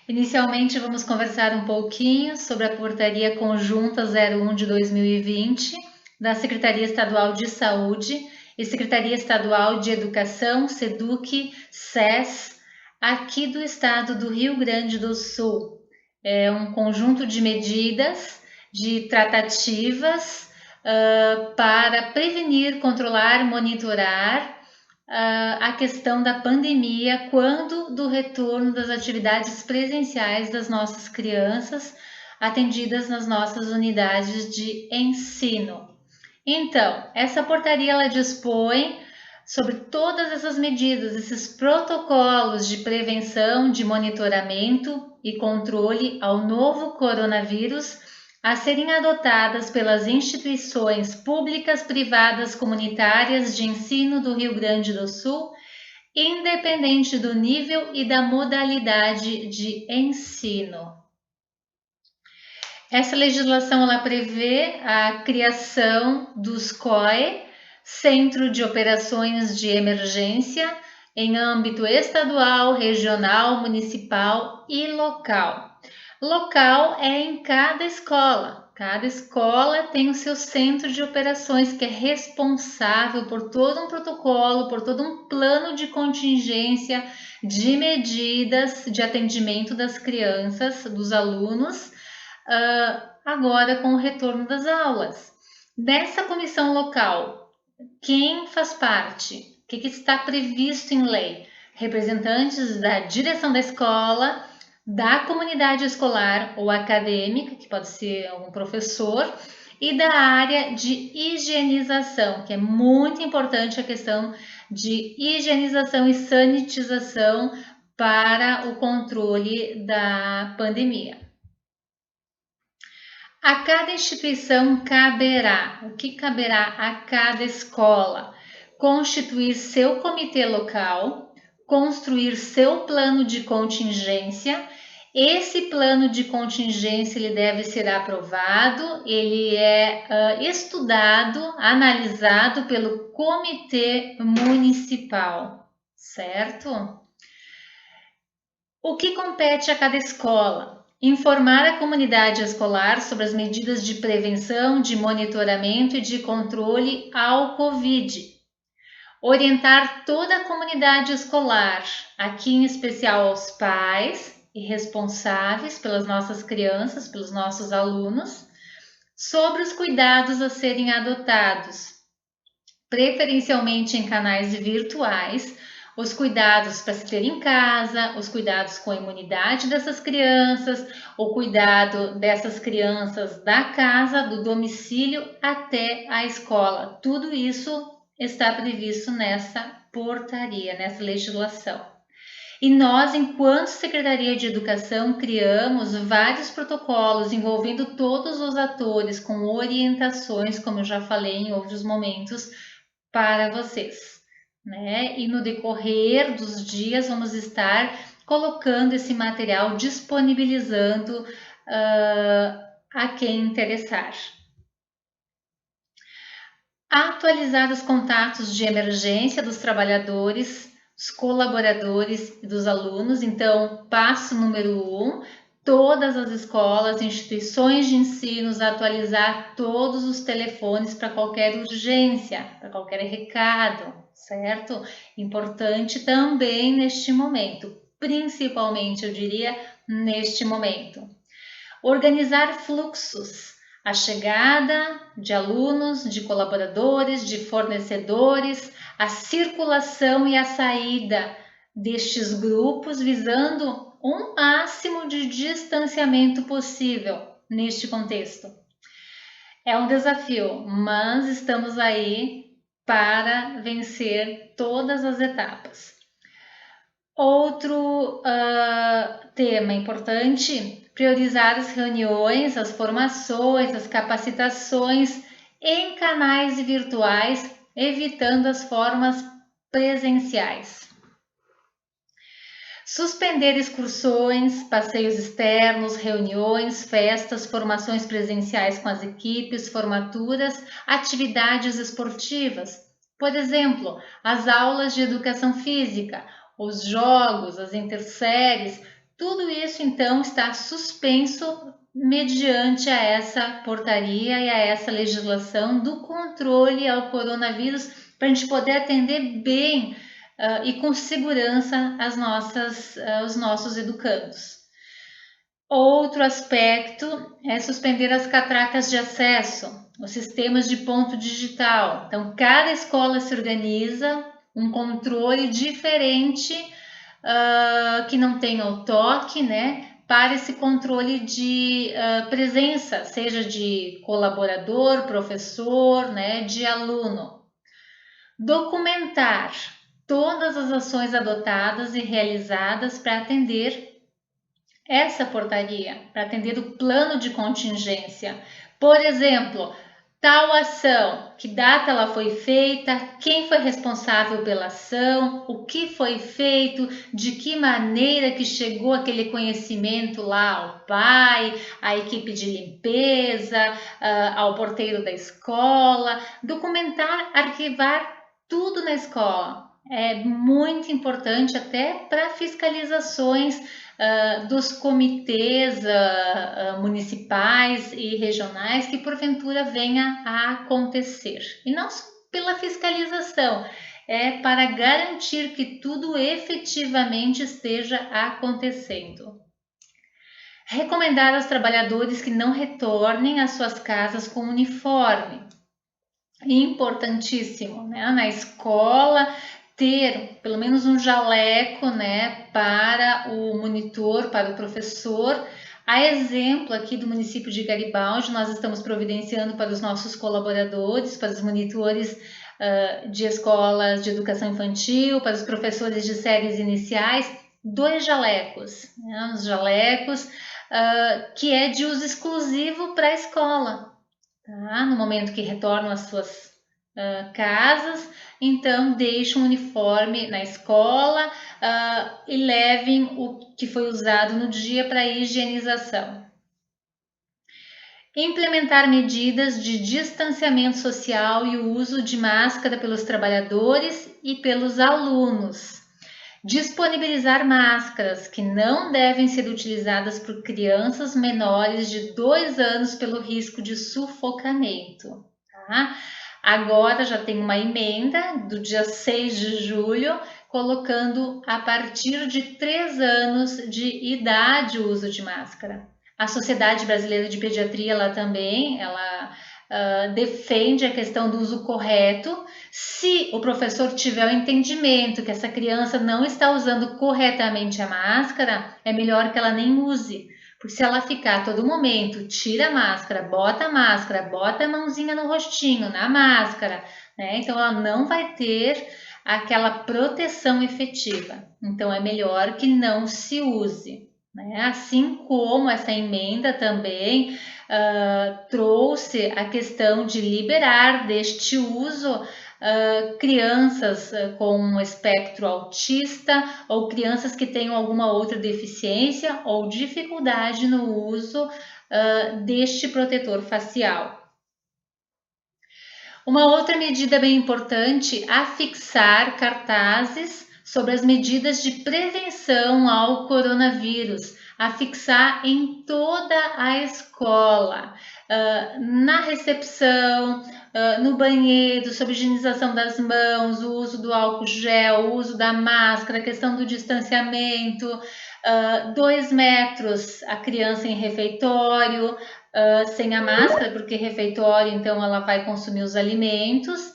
Inicialmente, vamos conversar um pouquinho sobre a Portaria Conjunta 01 de 2020 da Secretaria Estadual de Saúde e Secretaria Estadual de Educação, SEDUC, SES, aqui do estado do Rio Grande do Sul. É um conjunto de medidas, de tratativas para prevenir, controlar, monitorar a questão da pandemia quando do retorno das atividades presenciais das nossas crianças atendidas nas nossas unidades de ensino. Então, essa portaria ela dispõe sobre todas essas medidas, esses protocolos de prevenção, de monitoramento e controle ao novo coronavírus a serem adotadas pelas instituições públicas, privadas, comunitárias de ensino do Rio Grande do Sul, independente do nível e da modalidade de ensino. Essa legislação ela prevê a criação dos COE, Centro de Operações de Emergência, em âmbito estadual, regional, municipal e local. Local é em cada escola. Cada escola tem o seu centro de operações que é responsável por todo um protocolo, por todo um plano de contingência, de medidas de atendimento das crianças, dos alunos, agora com o retorno das aulas. Nessa comissão local, quem faz parte? O que está previsto em lei? Representantes da direção da escola, da comunidade escolar ou acadêmica, que pode ser um professor, e da área de higienização, que é muito importante a questão de higienização e sanitização para o controle da pandemia. A cada instituição caberá, o que caberá a cada escola? Constituir seu comitê local, construir seu plano de contingência. Esse plano de contingência ele deve ser aprovado, ele é estudado, analisado pelo comitê municipal, certo? O que compete a cada escola? Informar a comunidade escolar sobre as medidas de prevenção, de monitoramento e de controle ao Covid. Orientar toda a comunidade escolar, aqui em especial aos pais e responsáveis pelas nossas crianças, pelos nossos alunos, sobre os cuidados a serem adotados, preferencialmente em canais virtuais, os cuidados para se ter em casa, os cuidados com a imunidade dessas crianças, o cuidado dessas crianças da casa, do domicílio até a escola. Tudo isso está previsto nessa portaria, nessa legislação. E nós, enquanto Secretaria de Educação, criamos vários protocolos envolvendo todos os atores com orientações, como eu já falei em outros momentos, para vocês. Né? E no decorrer dos dias vamos estar colocando esse material, disponibilizando a quem interessar. Atualizar os contatos de emergência dos trabalhadores, dos colaboradores e dos alunos. Então, passo número 1, todas as escolas, instituições de ensino, atualizar todos os telefones para qualquer urgência, para qualquer recado, certo? Importante também neste momento, principalmente eu diria neste momento. Organizar fluxos, a chegada de alunos, de colaboradores, de fornecedores, a circulação e a saída destes grupos, visando um máximo de distanciamento possível neste contexto. É um desafio, mas estamos aí para vencer todas as etapas. Outro tema importante, priorizar as reuniões, as formações, as capacitações em canais virtuais, evitando as formas presenciais. Suspender excursões, passeios externos, reuniões, festas, formações presenciais com as equipes, formaturas, atividades esportivas. Por exemplo, as aulas de educação física, os jogos, as interséries, Tudo isso, então, está suspenso mediante a essa portaria e a essa legislação do controle ao coronavírus, para a gente poder atender bem e com segurança os nossos educandos. Outro aspecto é suspender as catracas de acesso, os sistemas de ponto digital. Então, cada escola se organiza um controle diferente que não tenha o toque, né? Para esse controle de presença, seja de colaborador, professor, né, de aluno. Documentar todas as ações adotadas e realizadas para atender essa portaria, para atender o plano de contingência. Por exemplo, tal ação, que data ela foi feita, quem foi responsável pela ação, o que foi feito, de que maneira que chegou aquele conhecimento lá ao pai, à equipe de limpeza, ao porteiro da escola. Documentar, arquivar tudo na escola. É muito importante até para fiscalizações dos comitês municipais e regionais que porventura venha a acontecer. E não só pela fiscalização, é para garantir que tudo efetivamente esteja acontecendo. Recomendar aos trabalhadores que não retornem às suas casas com uniforme. Importantíssimo, né? Na escola ter pelo menos um jaleco, né, para o monitor, para o professor. A exemplo aqui do município de Garibaldi, nós estamos providenciando para os nossos colaboradores, para os monitores de escolas de educação infantil, para os professores de séries iniciais, 2 jalecos, né, os jalecos que é de uso exclusivo para a escola. Tá? No momento que retornam às suas casas, então deixem o uniforme na escola e levem o que foi usado no dia para higienização. Implementar medidas de distanciamento social e o uso de máscara pelos trabalhadores e pelos alunos. Disponibilizar máscaras que não devem ser utilizadas por crianças menores de 2 anos pelo risco de sufocamento. Tá? Agora já tem uma emenda do dia 6 de julho, colocando a partir de 3 anos de idade o uso de máscara. A Sociedade Brasileira de Pediatria, ela também, defende a questão do uso correto. Se o professor tiver o entendimento que essa criança não está usando corretamente a máscara, é melhor que ela nem use. Porque se ela ficar a todo momento, tira a máscara, bota a mãozinha no rostinho, na máscara, né? Então ela não vai ter aquela proteção efetiva. Então é melhor que não se use. Né? Assim como essa emenda também trouxe a questão de liberar deste uso crianças com um espectro autista ou crianças que tenham alguma outra deficiência ou dificuldade no uso deste protetor facial. Uma outra medida bem importante, afixar cartazes sobre as medidas de prevenção ao coronavírus, afixar em toda a escola, na recepção, no banheiro, sobre higienização das mãos, o uso do álcool gel, o uso da máscara, a questão do distanciamento, 2 metros a criança em refeitório, sem a máscara, porque refeitório, então ela vai consumir os alimentos,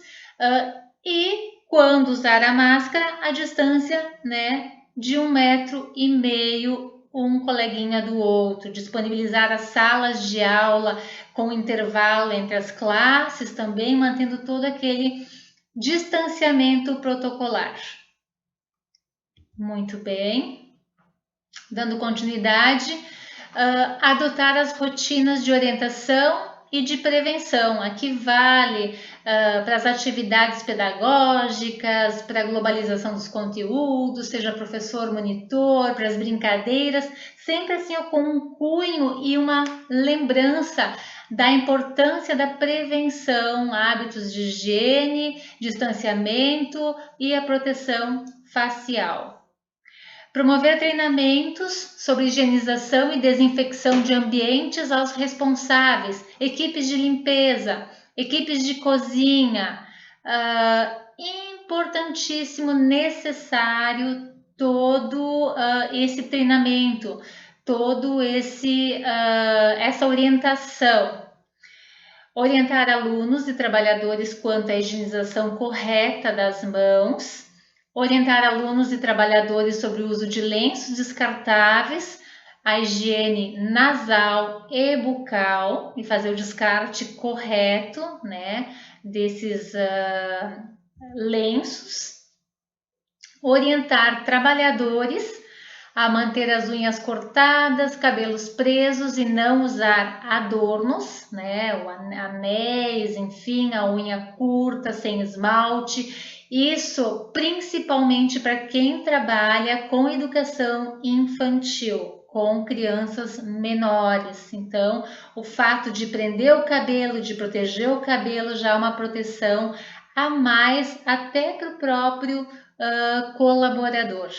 e quando usar a máscara, a distância, né, de 1,5 metro, um coleguinha do outro, disponibilizar as salas de aula com intervalo entre as classes, também mantendo todo aquele distanciamento protocolar. Muito bem. Dando continuidade, adotar as rotinas de orientação e de prevenção. Aqui vale para as atividades pedagógicas, para a globalização dos conteúdos, seja professor, monitor, para as brincadeiras, sempre assim com um cunho e uma lembrança da importância da prevenção, hábitos de higiene, distanciamento e a proteção facial. Promover treinamentos sobre higienização e desinfecção de ambientes aos responsáveis, equipes de limpeza, equipes de cozinha. Importantíssimo, necessário todo esse treinamento, todo essa orientação. Orientar alunos e trabalhadores quanto à higienização correta das mãos, orientar alunos e trabalhadores sobre o uso de lenços descartáveis, a higiene nasal e bucal e fazer o descarte correto, né, desses lenços. Orientar trabalhadores a manter as unhas cortadas, cabelos presos e não usar adornos, né, anéis, enfim, a unha curta, sem esmalte. Isso principalmente para quem trabalha com educação infantil, com crianças menores. Então, o fato de prender o cabelo, de proteger o cabelo, já é uma proteção a mais até para o próprio colaborador.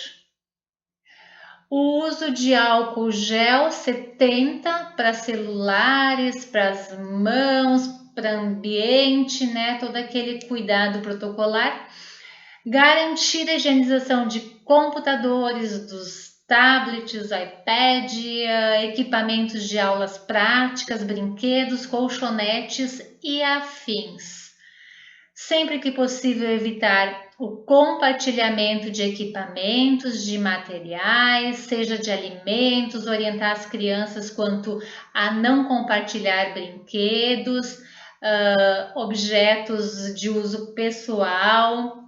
O uso de álcool gel 70 para celulares, para as mãos, para ambiente, né? Todo aquele cuidado protocolar. Garantir a higienização de computadores, dos tablets, iPad, equipamentos de aulas práticas, brinquedos, colchonetes e afins. Sempre que possível, evitar o compartilhamento de equipamentos, de materiais, seja de alimentos, orientar as crianças quanto a não compartilhar brinquedos, objetos de uso pessoal.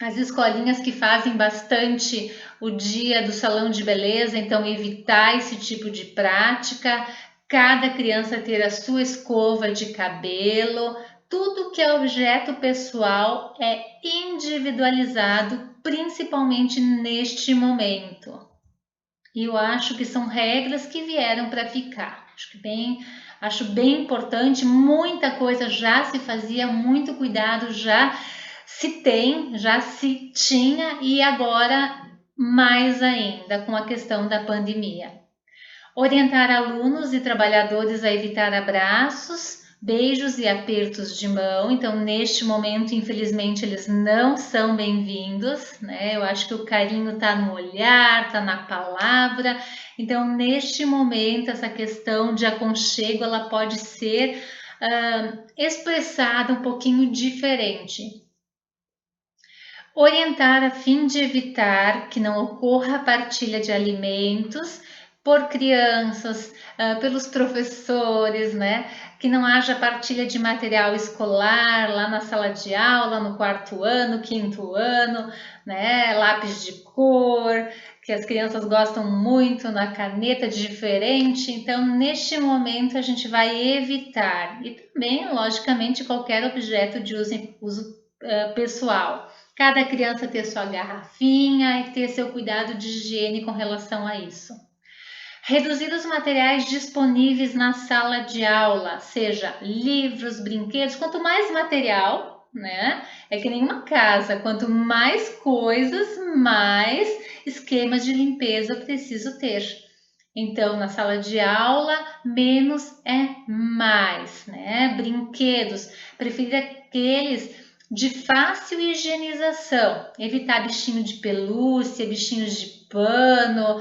As escolinhas que fazem bastante o dia do salão de beleza, então evitar esse tipo de prática, cada criança ter a sua escova de cabelo. Tudo que é objeto pessoal é individualizado, principalmente neste momento. E eu acho que são regras que vieram para ficar. Acho bem importante, muita coisa já se fazia, muito cuidado já se tinha e agora mais ainda com a questão da pandemia. Orientar alunos e trabalhadores a evitar abraços, beijos e apertos de mão. Então, neste momento, infelizmente, eles não são bem-vindos, né? Eu acho que o carinho está no olhar, está na palavra. Então, neste momento, essa questão de aconchego, ela pode ser expressada um pouquinho diferente. Orientar a fim de evitar que não ocorra a partilha de alimentos por crianças, pelos professores, né? Que não haja partilha de material escolar lá na sala de aula, no 4º ano, 5º ano, né? Lápis de cor, que as crianças gostam muito, na caneta diferente. Então, neste momento, a gente vai evitar. E também, logicamente, qualquer objeto de uso pessoal. Cada criança ter sua garrafinha e ter seu cuidado de higiene com relação a isso. Reduzir os materiais disponíveis na sala de aula, seja livros, brinquedos, quanto mais material, né? É que nem uma casa, quanto mais coisas, mais esquemas de limpeza eu preciso ter. Então, na sala de aula, menos é mais, né? Brinquedos, preferir aqueles de fácil higienização, evitar bichinho de pelúcia, bichinhos de pano,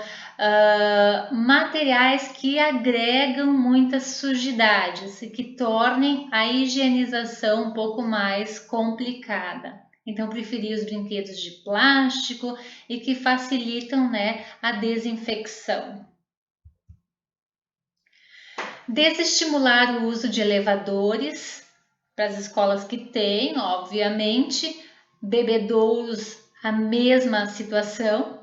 materiais que agregam muitas sujidades e que tornem a higienização um pouco mais complicada. Então, preferir os brinquedos de plástico e que facilitam, né, a desinfecção. Desestimular o uso de elevadores para as escolas que têm, obviamente, bebedouros, a mesma situação.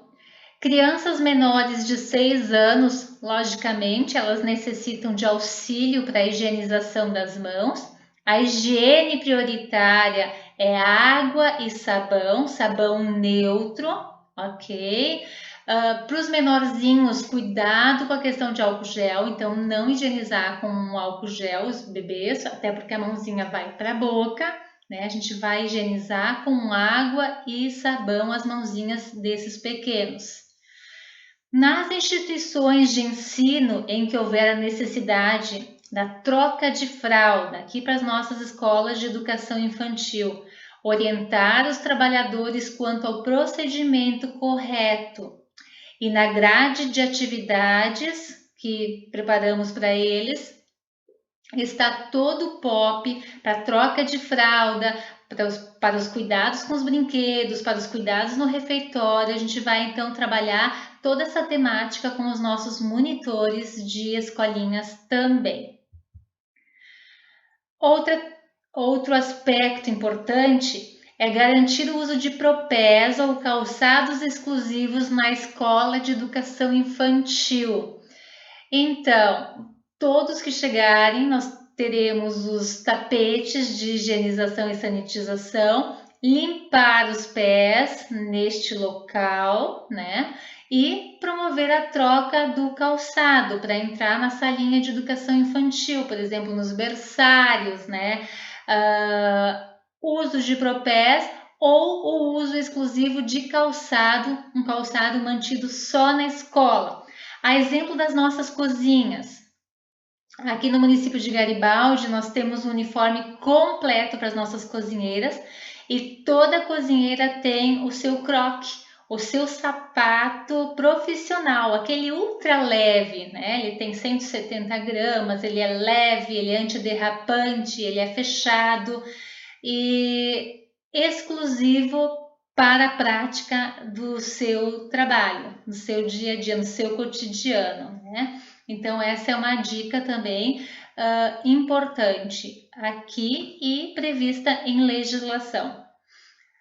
Crianças menores de 6 anos, logicamente, elas necessitam de auxílio para a higienização das mãos. A higiene prioritária é água e sabão, sabão neutro, ok? Para os menorzinhos, cuidado com a questão de álcool gel, então não higienizar com álcool gel os bebês, até porque a mãozinha vai para a boca, né? A gente vai higienizar com água e sabão as mãozinhas desses pequenos. Nas instituições de ensino em que houver a necessidade da troca de fralda, aqui para as nossas escolas de educação infantil, orientar os trabalhadores quanto ao procedimento correto e na grade de atividades que preparamos para eles, está todo o POP para troca de fralda, para os cuidados com os brinquedos, para os cuidados no refeitório. A gente vai então trabalhar toda essa temática com os nossos monitores de escolinhas também. Outro aspecto importante é garantir o uso de propés ou calçados exclusivos na escola de educação infantil. Então, todos que chegarem, nós teremos os tapetes de higienização e sanitização, limpar os pés neste local, né? E promover a troca do calçado para entrar na salinha de educação infantil, por exemplo, nos berçários, né? Uso de propés ou o uso exclusivo de calçado, um calçado mantido só na escola. A exemplo das nossas cozinhas. Aqui no município de Garibaldi, nós temos um uniforme completo para as nossas cozinheiras e toda cozinheira tem o seu croque, o seu sapato profissional, aquele ultra leve, né? Ele tem 170 gramas, ele é leve, ele é antiderrapante, ele é fechado e exclusivo para a prática do seu trabalho, no seu dia a dia, no seu cotidiano, né? Então, essa é uma dica também importante aqui e prevista em legislação.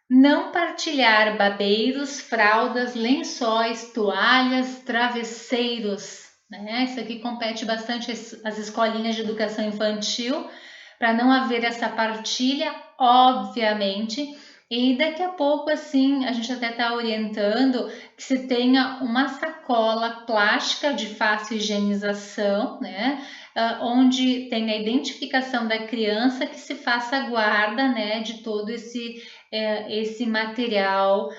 Não partilhar babeiros, fraldas, lençóis, toalhas, travesseiros, né? Isso aqui compete bastante às escolinhas de educação infantil, para não haver essa partilha, obviamente. E daqui a pouco, assim, a gente até está orientando que se tenha uma sacola plástica de fácil higienização, né? Onde tem a identificação da criança, que se faça a guarda, né, de todo esse material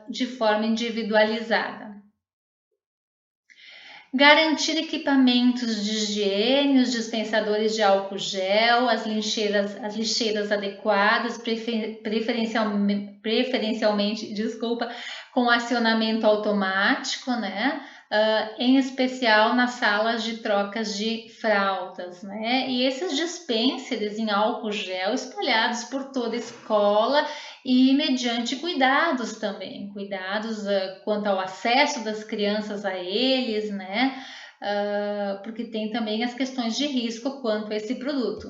de forma individualizada. Garantir equipamentos de higiene, os dispensadores de álcool gel, as lixeiras adequadas, preferencialmente, com acionamento automático, né? Em especial nas salas de trocas de fraldas, né? E esses dispensers em álcool gel espalhados por toda a escola e mediante cuidados também, cuidados quanto ao acesso das crianças a eles, né? Porque tem também as questões de risco quanto a esse produto.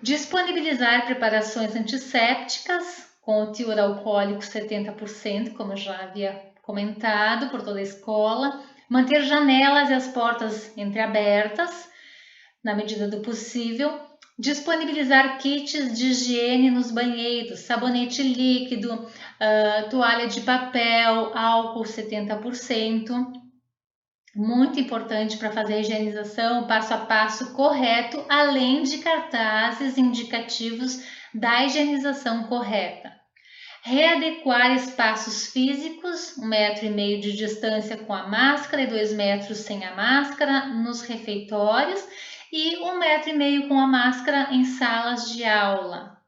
Disponibilizar preparações antissépticas com o teor alcoólico 70%, como eu já havia comentado, por toda a escola. Manter janelas e as portas entreabertas, na medida do possível. Disponibilizar kits de higiene nos banheiros, sabonete líquido, toalha de papel, álcool 70%. Muito importante para fazer a higienização, o passo a passo correto, além de cartazes indicativos da higienização correta. Readequar espaços físicos, 1,5 metro de distância com a máscara e 2 metros sem a máscara nos refeitórios e 1,5 metro com a máscara em salas de aula.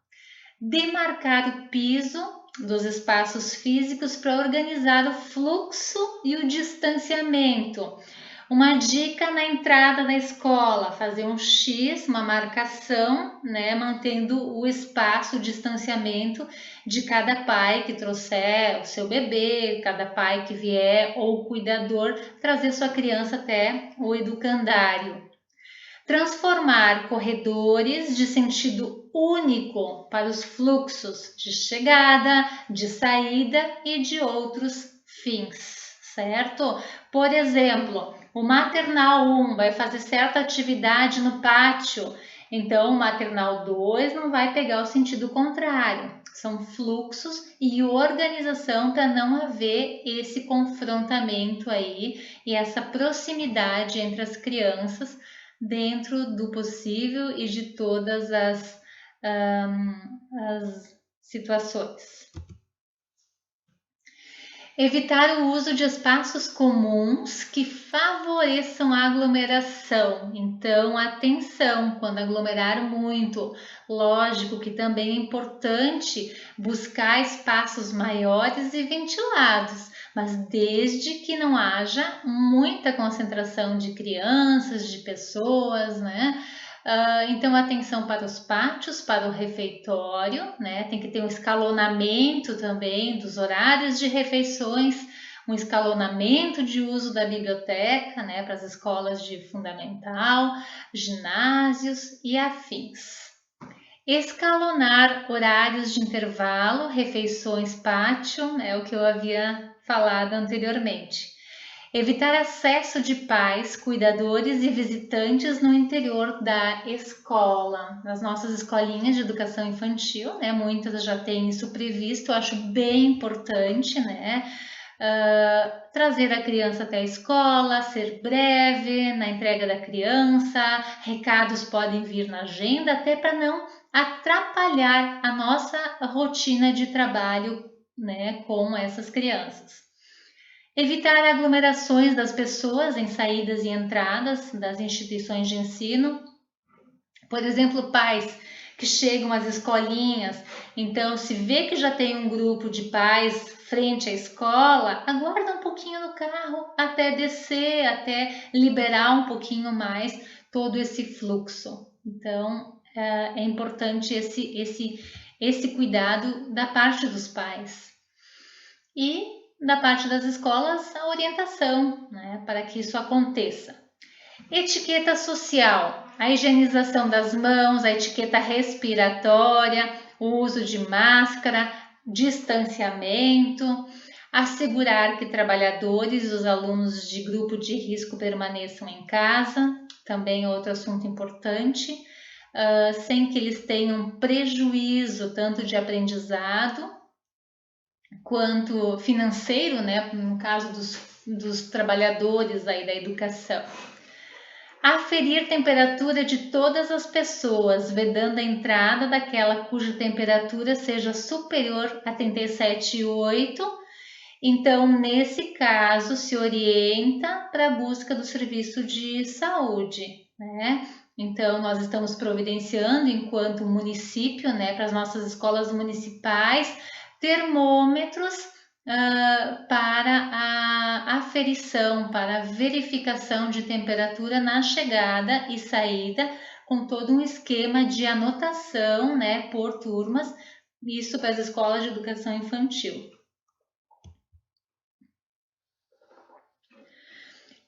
Demarcar o piso dos espaços físicos para organizar o fluxo e o distanciamento. Uma dica na entrada da escola, fazer um X, uma marcação, né, mantendo o espaço, o distanciamento de cada pai que trouxer o seu bebê, cada pai que vier ou o cuidador, trazer sua criança até o educandário. Transformar corredores de sentido único para os fluxos de chegada, de saída e de outros fins, certo? Por exemplo, o maternal 1 vai fazer certa atividade no pátio, então o maternal 2 não vai pegar o sentido contrário. São fluxos e organização para não haver esse confrontamento aí e essa proximidade entre as crianças dentro do possível e de todas as situações. Evitar o uso de espaços comuns que favoreçam a aglomeração. Então, atenção, quando aglomerar muito. Lógico que também é importante buscar espaços maiores e ventilados, mas desde que não haja muita concentração de crianças, de pessoas, né? Então, atenção para os pátios, para o refeitório, né? Tem que ter um escalonamento também dos horários de refeições, um escalonamento de uso da biblioteca, né? Para as escolas de fundamental, ginásios e afins. Escalonar horários de intervalo, refeições, pátio, é o que eu havia falado anteriormente. Evitar acesso de pais, cuidadores e visitantes no interior da escola. Nas nossas escolinhas de educação infantil, né, muitas já têm isso previsto, eu acho bem importante, né? Trazer a criança até a escola, ser breve na entrega da criança, recados podem vir na agenda, até para não atrapalhar a nossa rotina de trabalho, né, com essas crianças. Evitar aglomerações das pessoas em saídas e entradas das instituições de ensino. Por exemplo, pais que chegam às escolinhas, então se vê que já tem um grupo de pais frente à escola, aguarda um pouquinho no carro até descer, até liberar um pouquinho mais todo esse fluxo. Então, é importante esse cuidado da parte dos pais. E da parte das escolas, a orientação, né, para que isso aconteça. Etiqueta social, a higienização das mãos, a etiqueta respiratória, o uso de máscara, distanciamento, assegurar que trabalhadores e os alunos de grupo de risco permaneçam em casa, também outro assunto importante, sem que eles tenham prejuízo tanto de aprendizado quanto financeiro, né, no caso dos trabalhadores aí da educação. Aferir temperatura de todas as pessoas, vedando a entrada daquela cuja temperatura seja superior a 37,8. Então, nesse caso, se orienta para a busca do serviço de saúde, né? Então, nós estamos providenciando, enquanto município, né, para as nossas escolas municipais, termômetros para a aferição, para a verificação de temperatura na chegada e saída, com todo um esquema de anotação, né, por turmas, isso para as escolas de educação infantil.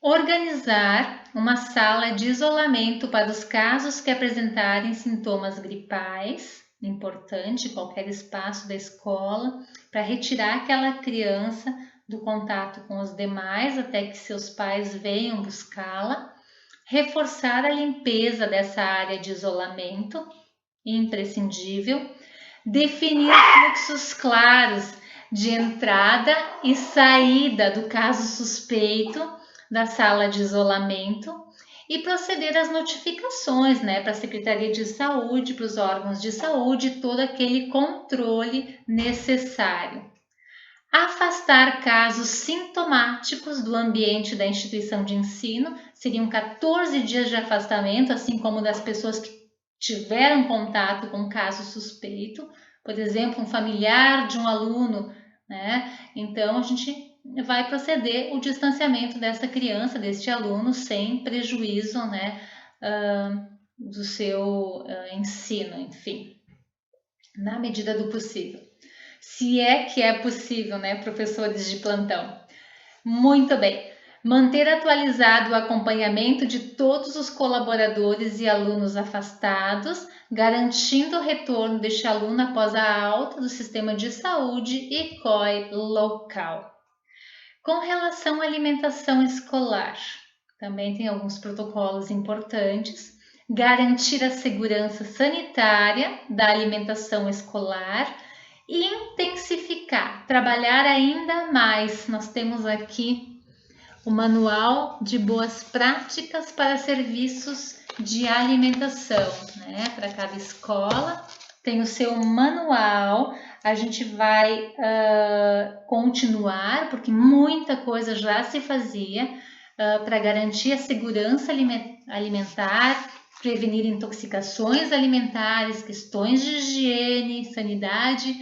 Organizar uma sala de isolamento para os casos que apresentarem sintomas gripais, importante, qualquer espaço da escola, para retirar aquela criança do contato com os demais até que seus pais venham buscá-la. Reforçar a limpeza dessa área de isolamento, imprescindível. Definir fluxos claros de entrada e saída do caso suspeito da sala de isolamento e proceder às notificações, né, para a Secretaria de Saúde, para os órgãos de saúde, todo aquele controle necessário. Afastar casos sintomáticos do ambiente da instituição de ensino, seriam 14 dias de afastamento, assim como das pessoas que tiveram contato com caso suspeito, por exemplo, um familiar de um aluno, né? Então, a gente vai proceder o distanciamento dessa criança, deste aluno, sem prejuízo, né, do seu ensino, enfim, na medida do possível. Se é que é possível, né, professores de plantão? Muito bem. Manter atualizado o acompanhamento de todos os colaboradores e alunos afastados, garantindo o retorno deste aluno após a alta do sistema de saúde e COE local. Com relação à alimentação escolar, também tem alguns protocolos importantes. Garantir a segurança sanitária da alimentação escolar e intensificar, trabalhar ainda mais. Nós temos aqui o Manual de Boas Práticas para Serviços de Alimentação, né? Para cada escola tem o seu manual a gente vai continuar, porque muita coisa já se fazia para garantir a segurança alimentar, prevenir intoxicações alimentares, questões de higiene, sanidade,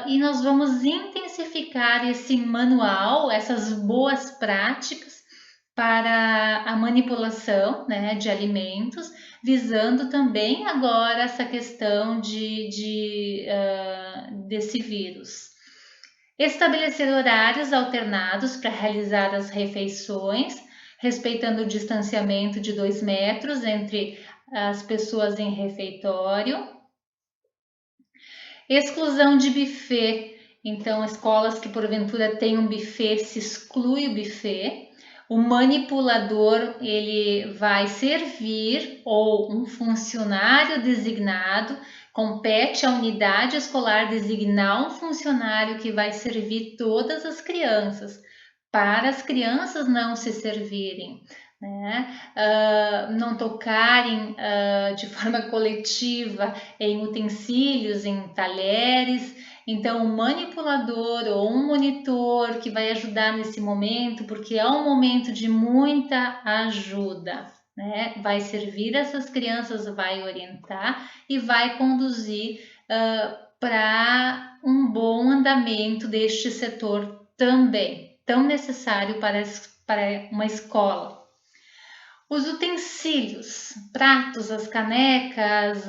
e nós vamos intensificar esse manual, essas boas práticas para a manipulação, né, de alimentos, visando também agora essa questão desse vírus. Estabelecer horários alternados para realizar as refeições, respeitando o distanciamento de 2 metros entre as pessoas em refeitório. Exclusão de buffet. Então, escolas que porventura têm um buffet, se exclui o buffet. O manipulador, ele vai servir, ou um funcionário designado, compete à unidade escolar designar um funcionário que vai servir todas as crianças, para as crianças não se servirem, né? Não tocarem de forma coletiva em utensílios, em talheres. Então, um manipulador ou um monitor que vai ajudar nesse momento, porque é um momento de muita ajuda, né? Vai servir essas crianças, vai orientar e vai conduzir para um bom andamento deste setor também, tão necessário para uma escola. Os utensílios, pratos, as canecas,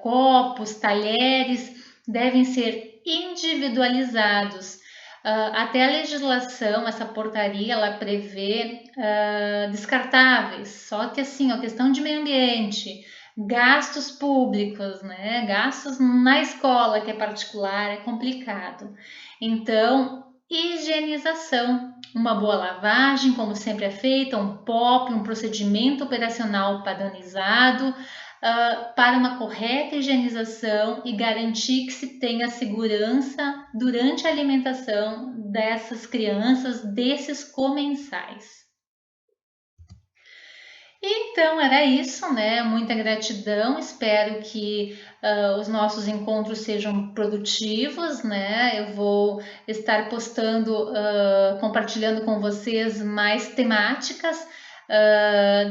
copos, talheres, devem ser individualizados. Até a legislação, essa portaria, ela prevê descartáveis, só que assim, a questão de meio ambiente, gastos públicos, né? Gastos na escola, que é particular, é complicado. Então, higienização, uma boa lavagem, como sempre é feita, um POP, um procedimento operacional padronizado, para uma correta higienização e garantir que se tenha segurança durante a alimentação dessas crianças, desses comensais. Então era isso, né? Muita gratidão. Espero que os nossos encontros sejam produtivos, né? Eu vou estar postando, compartilhando com vocês mais temáticas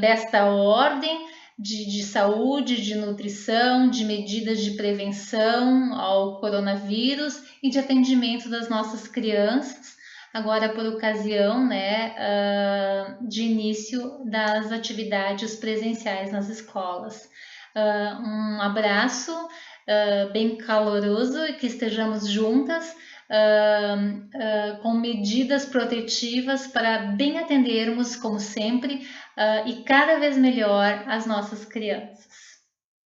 desta ordem de saúde, de nutrição, de medidas de prevenção ao coronavírus e de atendimento das nossas crianças. Agora, por ocasião, né, de início das atividades presenciais nas escolas. Um abraço bem caloroso e que estejamos juntas com medidas protetivas para bem atendermos, como sempre, e cada vez melhor as nossas crianças.